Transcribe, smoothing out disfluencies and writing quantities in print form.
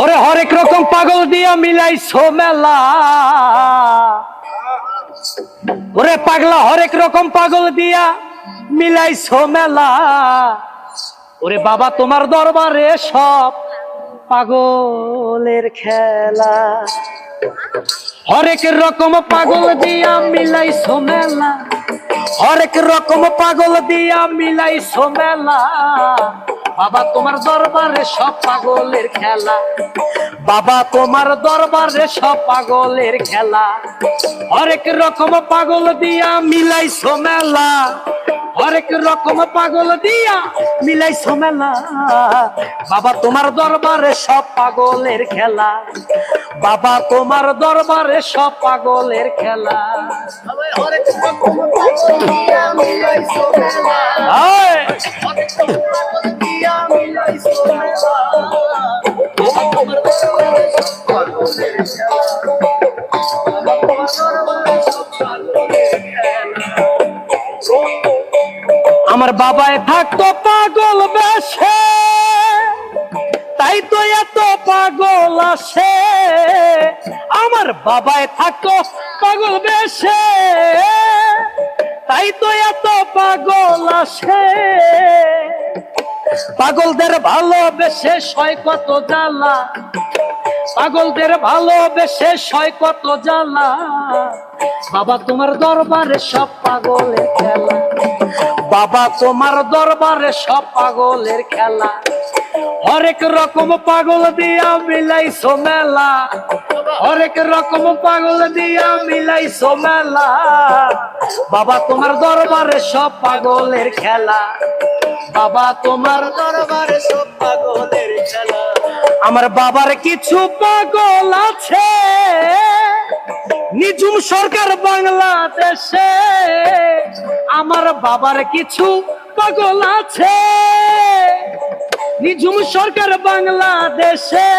ওরে হরেক রকম পাগল দিয়া মিলাইছো মেলা, ওরে পাগলা হরেক রকম পাগল দিয়া মিলাইছো মেলা। ওরে বাবা তোমার দরবারে সব পাগলের খেলা, হরেক রকম পাগল দিয়া মিলাইছো মেলা, হরেক রকম পাগল দিয়া মিলাইছো মেলা। বাবা তোমার দরবারে সব পাগলের খেলা, বাবা তোমার দরবারে সব পাগলের খেলা। হরেক রকম পাগল দিয়া মিলাইছো মেলা, হরেক রকম পাগল দিয়া মিলাইছো মেলা। বাবা তোমার দরবারে সব পাগলের খেলা, বাবা তোমার দরবারে সব পাগলের খেলা। হরেক রকম পাগল দিয়া মিলাইছো মেলা, হরেক রকম পাগল দিয়া মিলাইছো মেলা। তোমার দরবারে সব পাগলের খেলা, তোমার দরবারে সব পাগলের খেলা। আমার বাবায় থাকতো পাগল বেশে, তাই তো এত পাগল আসে। আমার বাবায় থাকতো পাগল বেশে, তাই তো এত পাগল আসে। পাগলদের ভালোবেসে সয় কত জ্বালা, পাগলদের ভালোবেসে সয় কত জ্বালা। বাবা তোমার দরবারে সব পাগলের খেলা, বাবা তোমার দরবারে সব পাগলের খেলা। হরেক রকম পাগল দিয়া মিলাইছো মেলা, হরেক রকম পাগল দিয়া মিলাইছো মেলা। বাবা তোমার দরবারে সব পাগলের খেলা, বাবা তোমার দরবারে সব পাগলের খেলা। আমার বাবার কিছু পাগল আছে নিঝুম সরকার বাংলাদেশে, আমার বাবার কিছু পাগল আছে নিঝুম সরকার বাংলাদেশে।